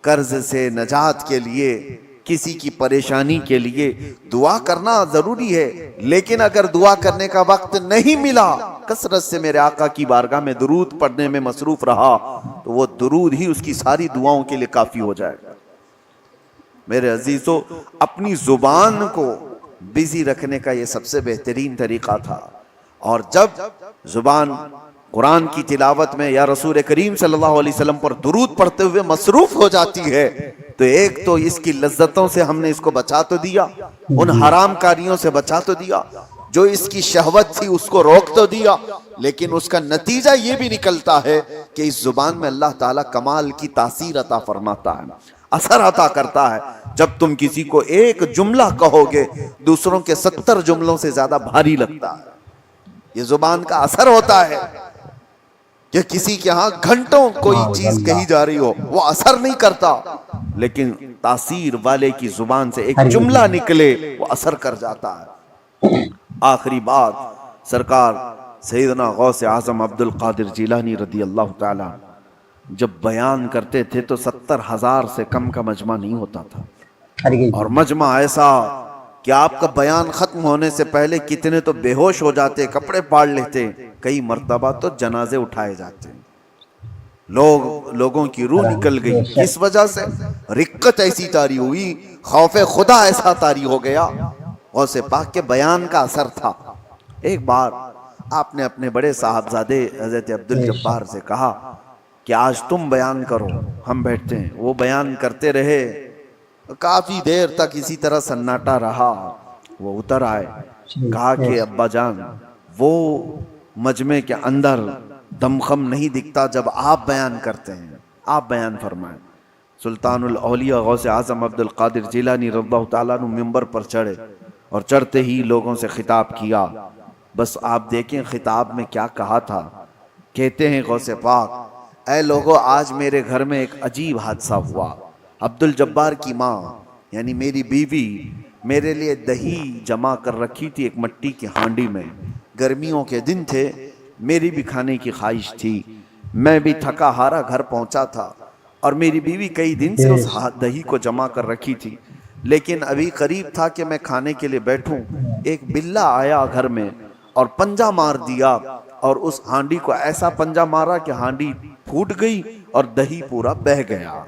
[SPEAKER 1] قرض سے نجات کے لیے، کسی کی پریشانی کے لیے دعا کرنا ضروری ہے، لیکن اگر دعا کرنے کا وقت نہیں ملا، کثرت سے میرے آقا کی بارگاہ میں درود پڑھنے میں مصروف رہا تو وہ درود ہی اس کی ساری دعاؤں کے لیے کافی ہو جائے گا۔ میرے عزیزو، اپنی زبان کو بزی رکھنے کا یہ سب سے بہترین طریقہ تھا، اور جب زبان قرآن کی تلاوت میں یا رسول کریم صلی اللہ علیہ وسلم پر درود پڑھتے ہوئے مصروف ہو جاتی ہے تو ایک تو اس کی لذتوں سے ہم نے اس کو بچا تو دیا، ان حرام کاریوں سے بچا تو دیا، جو اس کی شہوت تھی اس کو روک تو دیا، لیکن اس کا نتیجہ یہ بھی نکلتا ہے کہ اس زبان میں اللہ تعالیٰ کمال کی تاثیر عطا فرماتا ہے، اثر عطا کرتا ہے۔ جب تم کسی کو ایک جملہ کہو گے دوسروں کے 70 جملوں سے زیادہ بھاری لگتا ہے۔ یہ زبان کا اثر ہوتا ہے کہ کسی کے ہاں گھنٹوں کوئی چیز کہی جا رہی ہو، وہ اثر نہیں کرتا، لیکن تاثیر والے کی زبان سے ایک جملہ نکلے وہ اثر کر جاتا ہے۔ آخری بات، سرکار سیدنا غوث اعظم عبد القادر جیلانی رضی اللہ تعالیٰ جب بیان کرتے تھے تو 70,000 سے کم کا مجمع نہیں ہوتا تھا، اور مجمع ایسا کہ آپ کا بیان ختم ہونے سے پہلے کتنے تو بے ہوش ہو جاتے، کپڑے پاڑ لیتے، کئی مرتبہ تو جنازے اٹھائے جاتے، لوگوں کی روح نکل گئی۔ کس وجہ سے؟ رقت ایسی طاری ہوئی، خوف خدا ایسا طاری ہو گیا، غوث پاک کے بیان کا اثر تھا۔ ایک بار آپ نے اپنے بڑے صاحبزادے حضرت عبدالجبار سے کہا کہ آج تم بیان کرو، ہم بیٹھتے ہیں۔ وہ بیان کرتے رہے، کافی دیر تک اسی طرح سناٹا رہا۔ وہ اتر آئے، کہا کہ ابا جان، وہ مجمع کے اندر دمخم نہیں دکھتا جب آپ بیان کرتے ہیں، آپ بیان فرمائیں۔ سلطان الاولیاء غوث اعظم عبد القادر جیلانی رضی اللہ تعالیٰ عنہ ممبر پر چڑھے، اور چڑھتے ہی لوگوں سے خطاب کیا۔ بس آپ دیکھیں خطاب میں کیا کہا تھا۔ کہتے ہیں غوث پاک، اے لوگو، آج میرے گھر میں ایک عجیب حادثہ ہوا۔ عبد الجبار کی ماں یعنی میری بیوی میرے لیے دہی جمع کر رکھی تھی ایک مٹی کی ہانڈی میں، گرمیوں کے دن تھے، میری بھی کھانے کی خواہش تھی، میں بھی تھکا ہارا گھر پہنچا تھا، اور میری بیوی کئی دن سے اس دہی کو جمع کر رکھی تھی، لیکن ابھی قریب تھا کہ میں کھانے کے لیے بیٹھوں، ایک بلہ آیا گھر میں اور پنجہ مار دیا، اور اس ہانڈی کو ایسا پنجہ مارا کہ ہانڈی پھوٹ گئی اور دہی پورا بہہ گیا،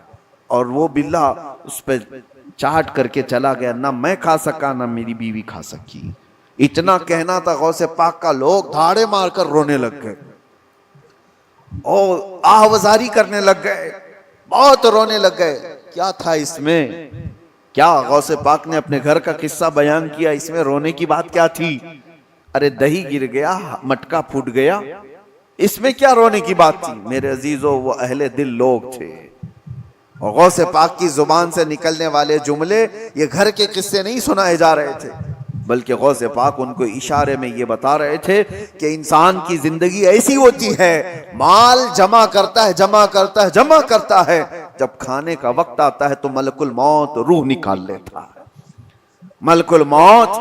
[SPEAKER 1] اور وہ بلہ اس پہ چاٹ کر کے چلا گیا، نہ میں کھا سکا نہ میری بیوی کھا سکی۔ اتنا کہنا تھا غوث پاک کا، لوگ دھاڑے مار کر رونے لگ گئے اور آہوازاری کرنے لگ گئے، بہت رونے لگ گئے۔ کیا تھا اس میں؟ کیا غوث پاک نے اپنے گھر کا قصہ بیان کیا، اس میں رونے کی بات کیا تھی؟ ارے دہی گر گیا، مٹکا پھوٹ گیا، اس میں کیا رونے کی بات تھی؟ میرے عزیزو، وہ اہل دل لوگ تھے، اور غوث پاک کی زبان سے نکلنے والے جملے یہ گھر کے قصے نہیں سنائے جا رہے تھے، بلکہ غوث پاک ان کو اشارے میں یہ بتا رہے تھے کہ انسان کی زندگی ایسی ہوتی ہے، مال جمع کرتا ہے جمع کرتا ہے جمع کرتا ہے، جب کھانے کا وقت آتا ہے تو ملک الموت روح نکال لیتا ہے، ملک الموت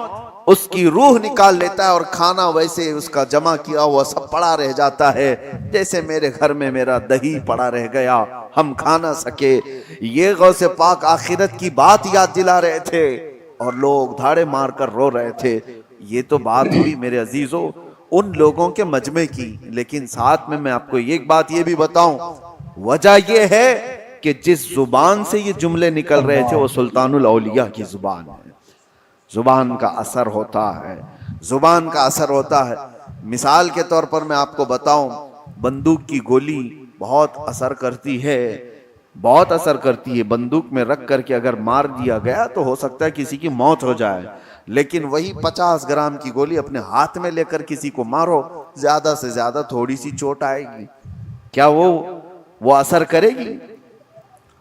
[SPEAKER 1] اس کی روح نکال لیتا ہے، اور کھانا ویسے اس کا جمع کیا ہوا سب پڑا رہ جاتا ہے، جیسے میرے گھر میں میرا دہی پڑا رہ گیا، ہم کھا نہ سکے۔ یہ غوث پاک آخرت کی بات یاد دلا رہے تھے اور لوگ دھاڑے مار کر رو رہے تھے۔ یہ تو بات ہوئی میرے عزیزوں ان لوگوں کے مجمع کی، لیکن ساتھ میں آپ کو ایک بات یہ بھی بتاؤں، وجہ یہ ہے کہ جس زبان سے یہ جملے نکل رہے تھے وہ سلطان الاولیاء کی زبان ہے۔ زبان کا اثر ہوتا ہے، زبان کا اثر ہوتا ہے۔ مثال کے طور پر میں آپ کو بتاؤں، بندوق کی گولی بہت اثر کرتی ہے، بہت اثر کرتی ہے۔ بندوق میں رکھ کر کے اگر مار دیا گیا تو ہو سکتا ہے کسی کی موت ہو جائے، لیکن وہی 50 گرام کی گولی اپنے ہاتھ میں لے کر کسی کو مارو، زیادہ سے زیادہ تھوڑی سی چوٹ آئے گی، کیا وہ اثر کرے گی؟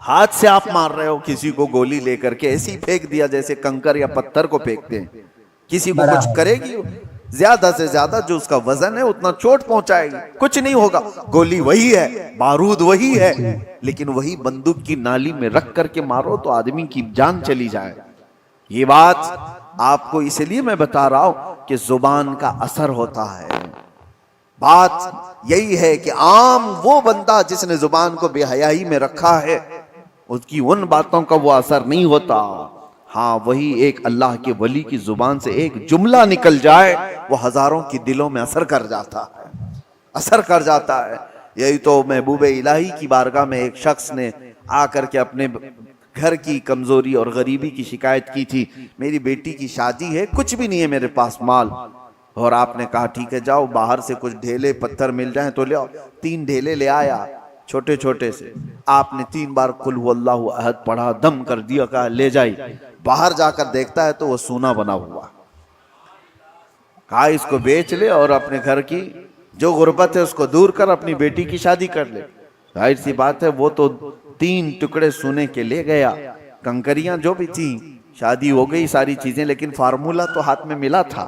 [SPEAKER 1] ہاتھ سے آپ مار رہے ہو کسی کو گولی لے کر کے، ایسی پھینک دیا جیسے کنکر یا پتھر کو پھینکتے ہیں، کسی کو کچھ کرے گی؟ زیادہ سے زیادہ جو اس کا وزن ہے اتنا چوٹ پہنچائے گی، کچھ نہیں ہوگا۔ گولی وہی ہے، بارود وہی ہے، لیکن وہی بندوق کی نالی میں رکھ کر کے مارو تو آدمی کی جان چلی جائے۔ یہ بات آپ کو اس لیے میں بتا رہا ہوں کہ زبان کا اثر ہوتا ہے۔ بات یہی ہے کہ عام وہ بندہ جس نے زبان کو بے حیائی میں رکھا ہے، اس کی ان باتوں کا وہ اثر نہیں ہوتا۔ ہاں، وہی ایک اللہ کے ولی کی زبان سے ایک جملہ نکل جائے، وہ ہزاروں کی دلوں میں اثر کر جاتا ہے، اثر کر جاتا ہے۔ یہی تو محبوب الہی کی بارگاہ میں ایک شخص نے آ کر کے اپنے گھر کی کمزوری اور غریبی کی شکایت کی تھی، میری بیٹی کی شادی ہے، کچھ بھی نہیں ہے میرے پاس مال، اور آپ نے کہا ٹھیک ہے جاؤ باہر سے کچھ ڈھیلے پتھر مل جائیں تو لے آؤ۔ 3 ڈھیلے لے آیا چھوٹے چھوٹے سے، آپ نے 3 بار قل هو اللہ احد پڑھا، دم کر دیا، کہا لے جائی۔ باہر جا کر دیکھتا ہے تو وہ سونا بنا ہوا، کہا اس کو بیچ لے اور اپنے گھر کی جو غربت ہے اس کو دور کر، اپنی بیٹی کی شادی کر لے۔ ظاہر سی بات ہے وہ تو 3 ٹکڑے سونے کے لے گیا، کنکریاں جو بھی تھیں، شادی ہو گئی ساری چیزیں، لیکن فارمولا تو ہاتھ میں ملا تھا،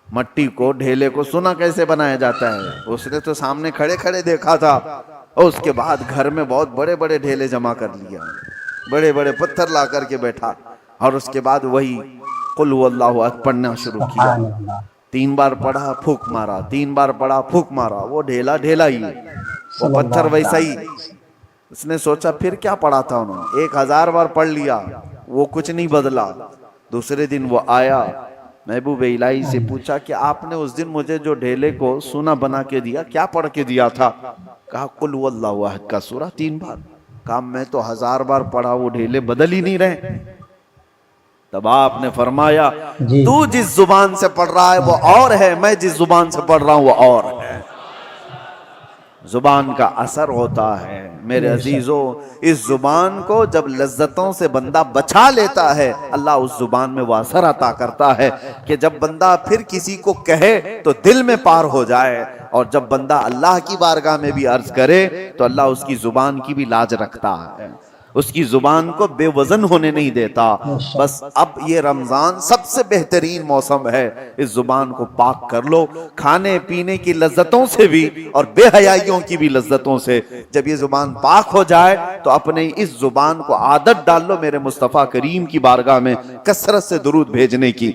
[SPEAKER 1] مٹی کو ڈھیلے کو سونا کیسے بنایا جاتا ہے اس نے تو سامنے کھڑے کھڑے دیکھا تھا۔ اور اس کے بعد گھر میں بہت بڑے بڑے ڈھیلے جمع کر لیا، بڑے بڑے پتھر لا کر کے بیٹھا، اور اس کے بعد وہی قل هو اللہ احد پڑھنا شروع کیا۔ 3 بار پڑھا، پھوک مارا، 3 بار پڑھا، پھوک مارا، وہ ڈھیلا ڈھیلا ہی، وہ پتھر ویسا ہی۔ اس نے سوچا پھر کیا پڑھا تھا انہوں نے، 1000 بار پڑھ لیا، وہ کچھ نہیں بدلا۔ دوسرے دن وہ آیا، محبوب الہی سے پوچھا کہ آپ نے اس دن مجھے جو ڈھیلے کو سونا بنا کے دیا کیا پڑھ کے دیا تھا؟ کہا قل هو اللہ احد کا سورہ 3 بار۔ کہا میں تو 1000 بار پڑھا، وہ ڈھیلے بدل ہی نہیں رہے۔ تب آپ نے فرمایا تو جس زبان سے پڑھ رہا ہے وہ اور ہے، میں جس زبان سے پڑھ رہا ہوں وہ اور ہے۔ زبان کا اثر ہوتا ہے میرے عزیزوں۔ اس زبان کو جب لذتوں سے بندہ بچا لیتا ہے، اللہ اس زبان میں وہ اثر عطا کرتا ہے کہ جب بندہ پھر کسی کو کہے تو دل میں پار ہو جائے، اور جب بندہ اللہ کی بارگاہ میں بھی عرض کرے تو اللہ اس کی زبان کی بھی لاج رکھتا ہے، اس کی زبان کو بے وزن ہونے نہیں دیتا۔ بس اب یہ رمضان سب سے بہترین موسم ہے، اس زبان کو پاک کر لو، کھانے پینے کی لذتوں سے بھی اور بے حیائیوں کی بھی لذتوں سے۔ جب یہ زبان پاک ہو جائے تو اپنے اس زبان کو عادت ڈال لو میرے مصطفیٰ کریم کی بارگاہ میں کثرت سے درود بھیجنے کی۔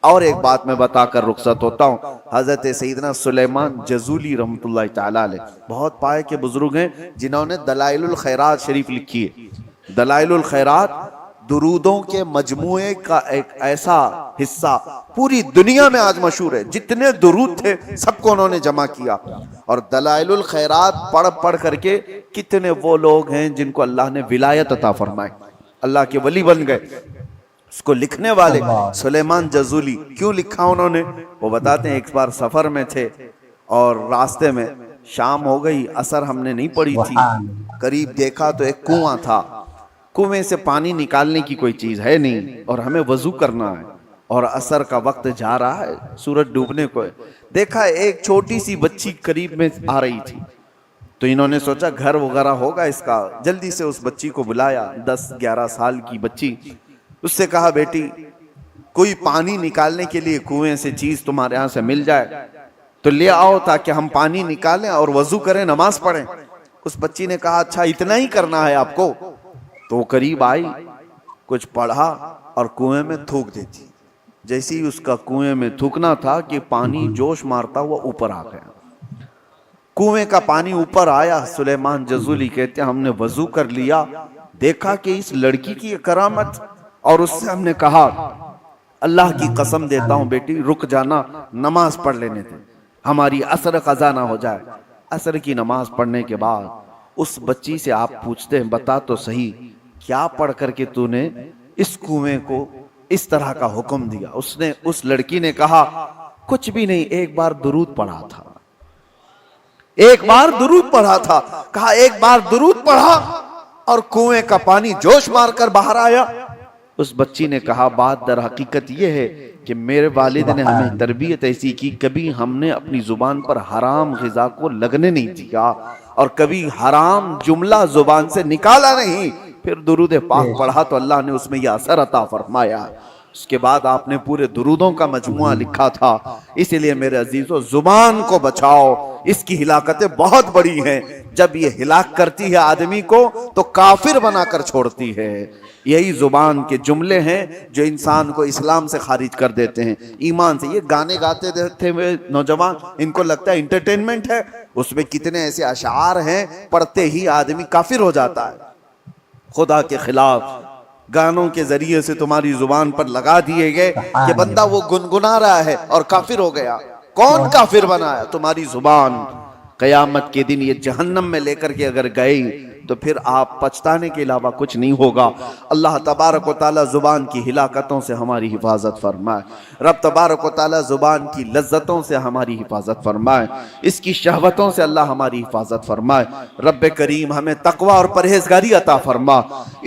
[SPEAKER 1] اور ایک بات میں بتا کر رخصت ہوتا ہوں، حضرت سیدنا سلیمان جزولی رحمۃ اللہ تعالیٰ علیہ بہت پائے کے بزرگ ہیں جنہوں نے دلائل الخیرات شریف لکھی ہے۔ دلائل الخیرات درودوں کے مجموعے کا ایک ایسا حصہ پوری دنیا میں آج مشہور ہے، جتنے درود تھے سب کو انہوں نے جمع کیا، اور دلائل الخیرات پڑھ پڑھ کر کے کتنے وہ لوگ ہیں جن کو اللہ نے ولایت عطا فرمائی، اللہ کے ولی بن گئے۔ اس کو لکھنے والے سلیمان جزولی، کیوں لکھا انہوں نے وہ بتاتے ہیں۔ ایک بار سفر میں تھے اور راستے میں شام ہو گئی، عصر ہم نے نہیں پڑھی تھی، قریب دیکھا تو ایک کنواں تھا، کنویں سے پانی نکالنے کی کوئی چیز ہے نہیں، اور ہمیں وضو کرنا ہے، اور عصر کا وقت جا رہا ہے، سورج ڈوبنے کو ہے۔ دیکھا ایک چھوٹی سی بچی قریب میں آ رہی تھی، تو انہوں نے سوچا گھر وغیرہ ہوگا اس کا، جلدی سے اس بچی کو بلایا، 10-11 سال کی بچی، اس سے کہا بیٹی کوئی پانی نکالنے کے لیے کنویں سے چیز تمہارے ہاں سے مل جائے تو لے آؤ تاکہ ہم پانی نکالیں اور وضو کریں، نماز پڑھیں۔ اس بچی نے کہا اچھا اتنا ہی کرنا ہے آپ کو؟ تو وہ قریب آئی، کچھ پڑھا اور کنویں میں تھوک دیتی۔ جیسے ہی اس کا کنویں میں تھوکنا تھا کہ پانی جوش مارتا ہوا اوپر آ گیا، کنویں کا پانی اوپر آیا۔ سلیمان جزولی کہتے ہیں ہم نے وضو کر لیا، دیکھا کہ اس لڑکی کی یہ کرامت، اور اس سے ہم نے کہا اللہ کی قسم دیتا ہوں بیٹی رک جانا، نماز پڑھ لینے دے، ہماری عصر قضا نہ ہو جائے۔ عصر کی نماز پڑھنے کے بعد اس بچی سے آپ پوچھتے ہیں بتا تو صحیح کیا پڑھ کر کے تو نے اس کنویں کو اس طرح کا حکم دیا؟ اس لڑکی نے کہا کچھ بھی نہیں، ایک بار درود پڑھا تھا، ایک بار درود پڑھا تھا۔ کہا ایک بار درود پڑھا اور کنویں کا پانی جوش مار کر باہر آیا؟ اس بچی نے کہا بات در حقیقت یہ ہے کہ میرے والد نے ہمیں تربیت ایسی کی، کبھی ہم نے اپنی زبان پر حرام غذا کو لگنے نہیں دیا اور کبھی حرام جملہ زبان سے نکالا نہیں۔ پھر درود پاک پڑھا تو اللہ نے اس میں یہ اثر عطا فرمایا۔ اس کے بعد آپ نے پورے درودوں کا مجموعہ لکھا تھا۔ اسی لیے میرے عزیزو زبان کو بچاؤ، اس کی ہلاکتیں بہت بڑی ہیں، جب یہ ہلاک کرتی ہے آدمی کو تو کافر بنا کر چھوڑتی ہے۔ یہی زبان کے جملے ہیں جو انسان کو اسلام سے خارج کر دیتے ہیں، ایمان سے۔ یہ گانے گاتے تھے نوجوان، ان کو لگتا ہے انٹرٹینمنٹ ہے، اس میں کتنے ایسے اشعار ہیں پڑھتے ہی آدمی کافر ہو جاتا ہے۔ خدا کے خلاف گانوں کے ذریعے سے تمہاری زبان پر لگا دیے گئے کہ بندہ وہ گنگنا رہا ہے اور کافر ہو گیا۔ کون کافر بنایا؟ تمہاری زبان۔ قیامت کے دن یہ جہنم میں لے کر کے اگر گئی تو پھر آپ پچھتانے کے علاوہ کچھ نہیں ہوگا۔ اللہ تبارک و تعالی زبان کی ہلاکتوں سے ہماری حفاظت فرمائے۔ رب تبارک و تعالی زبان کی لذتوں سے ہماری حفاظت فرمائے، اس کی شہوتوں سے اللہ ہماری حفاظت فرمائے۔ رب کریم ہمیں تقوی اور پرہیزگاری عطا فرما۔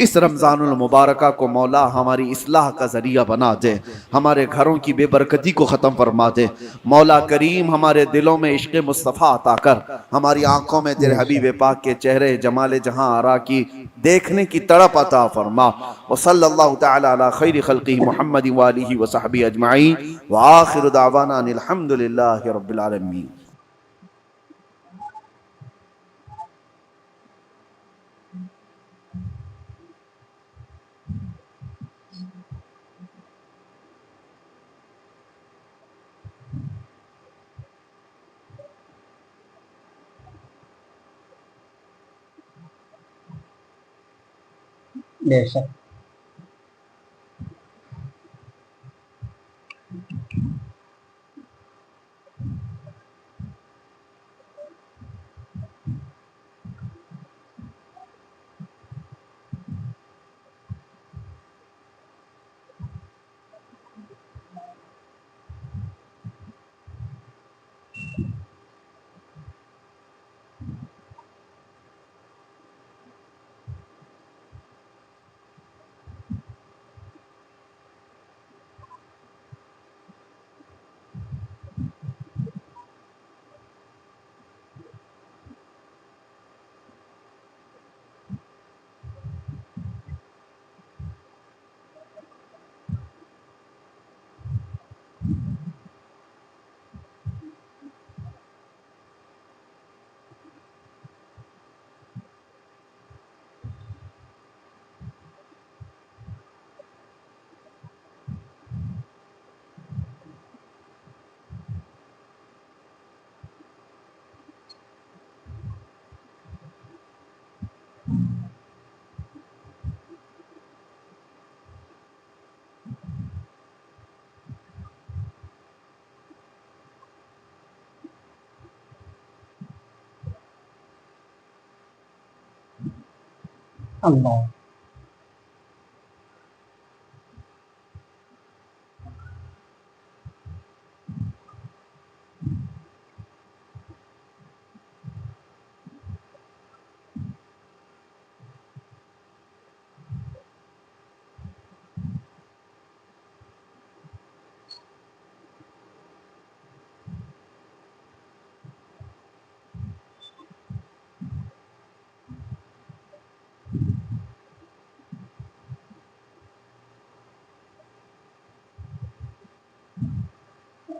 [SPEAKER 1] اس رمضان المبارکہ کو مولا ہماری اصلاح کا ذریعہ بنا دے، ہمارے گھروں کی بے برکتی کو ختم فرما دے۔ مولا کریم ہمارے دلوں میں عشق مصطفیٰ عطا کر، ہماری آنکھوں میں تیرے حبیب پاک کے چہرے جمال جہاں آرا کی دیکھنے کی تڑپ عطا فرما۔ وصلی اللہ تعالی علی خیر خلقہ محمد وآلہ وصحبہ اجمعین، وآخر دعوانا ان الحمدللہ رب العالمین۔
[SPEAKER 2] بے شک اللہ